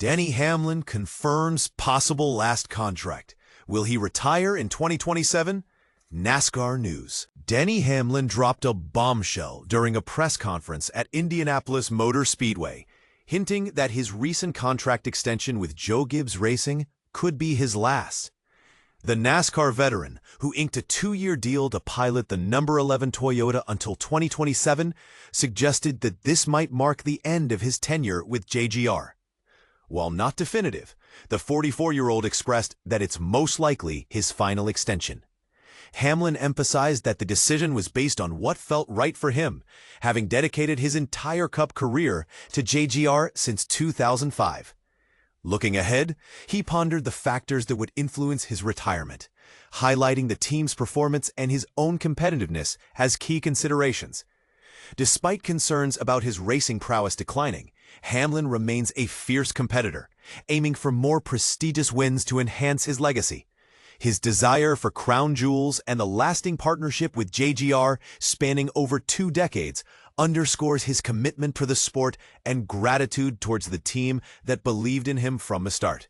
Denny Hamlin confirms possible last contract. Will he retire in 2027? NASCAR news. Denny Hamlin dropped a bombshell during a press conference at Indianapolis Motor Speedway, hinting that his recent contract extension with Joe Gibbs Racing could be his last. The NASCAR veteran, who inked a 2-year deal to pilot the number 11 Toyota until 2027, suggested that this might mark the end of his tenure with JGR. While not definitive, the 44-year-old expressed that it's most likely his final extension. Hamlin emphasized that the decision was based on what felt right for him, having dedicated his entire Cup career to JGR since 2005. Looking ahead, he pondered the factors that would influence his retirement, highlighting the team's performance and his own competitiveness as key considerations. Despite concerns about his racing prowess declining, Hamlin remains a fierce competitor, aiming for more prestigious wins to enhance his legacy. His desire for crown jewels and the lasting partnership with JGR spanning over 2 decades underscores his commitment to the sport and gratitude towards the team that believed in him from the start.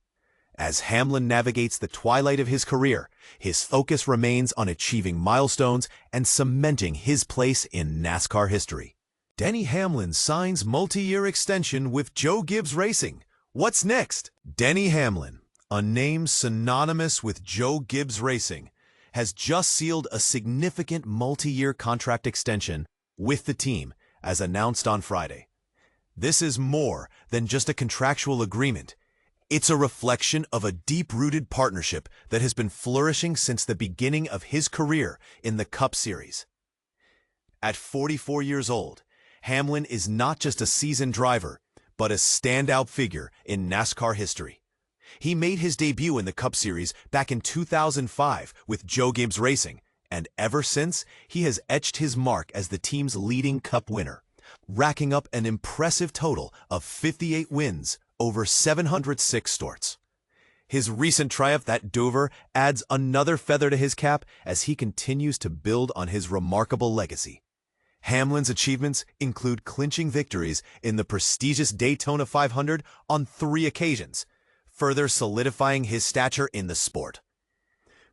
As Hamlin navigates the twilight of his career, his focus remains on achieving milestones and cementing his place in NASCAR history. Denny Hamlin signs multi-year extension with Joe Gibbs Racing. What's next? Denny Hamlin, a name synonymous with Joe Gibbs Racing, has just sealed a significant multi-year contract extension with the team, as announced on Friday. This is more than just a contractual agreement. It's a reflection of a deep-rooted partnership that has been flourishing since the beginning of his career in the Cup Series. At 44 years old, Hamlin is not just a seasoned driver, but a standout figure in NASCAR history. He made his debut in the Cup Series back in 2005 with Joe Gibbs Racing, and ever since, he has etched his mark as the team's leading Cup winner, racking up an impressive total of 58 wins over 706 starts. His recent triumph at Dover adds another feather to his cap as he continues to build on his remarkable legacy. Hamlin's achievements include clinching victories in the prestigious Daytona 500 on 3 occasions, further solidifying his stature in the sport.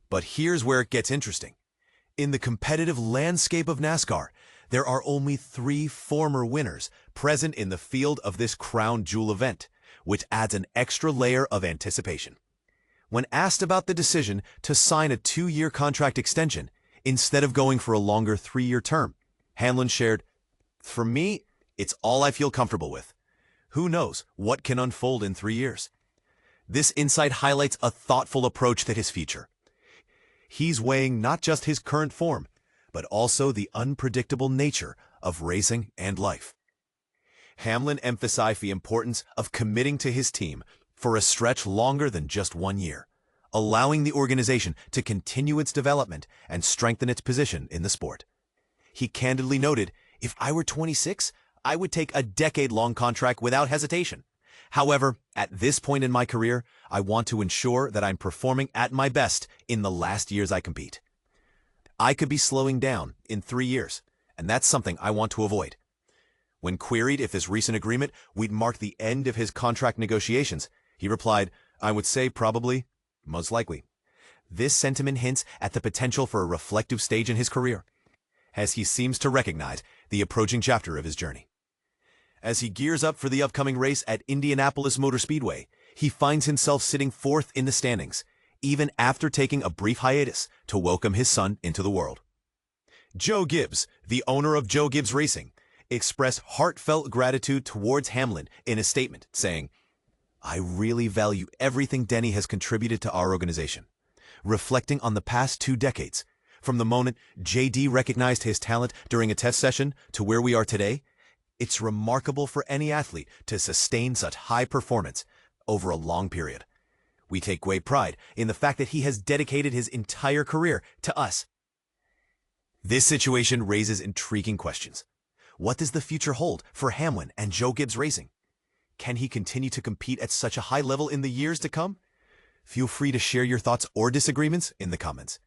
But here's where it gets interesting. In the competitive landscape of NASCAR, there are only 3 former winners present in the field of this crown jewel event, which adds an extra layer of anticipation. When asked about the decision to sign a 2-year contract extension instead of going for a longer 3-year term, Hamlin shared, "For me, it's all I feel comfortable with. Who knows what can unfold in 3 years?" This insight highlights a thoughtful approach to his future. He's weighing not just his current form, but also the unpredictable nature of racing and life. Hamlin emphasized the importance of committing to his team for a stretch longer than just 1 year, allowing the organization to continue its development and strengthen its position in the sport. He candidly noted, "If I were 26, I would take a decade-long contract without hesitation. However, at this point in my career, I want to ensure that I'm performing at my best in the last years I compete. I could be slowing down in 3 years, and that's something I want to avoid." When queried if this recent agreement would mark the end of his contract negotiations, he replied, "I would say probably, most likely." This sentiment hints at the potential for a reflective stage in his career, as he seems to recognize the approaching chapter of his journey. As he gears up for the upcoming race at Indianapolis Motor Speedway, he finds himself sitting 4th in the standings, even after taking a brief hiatus to welcome his son into the world. Joe Gibbs, the owner of Joe Gibbs Racing, expressed heartfelt gratitude towards Hamlin in a statement, saying, "I really value everything Denny has contributed to our organization." Reflecting on the past 2 decades, from the moment JD recognized his talent during a test session to where we are today, it's remarkable for any athlete to sustain such high performance over a long period. We take great pride in the fact that he has dedicated his entire career to us. This situation raises intriguing questions. What does the future hold for Hamlin and Joe Gibbs Racing? Can he continue to compete at such a high level in the years to come? Feel free to share your thoughts or disagreements in the comments.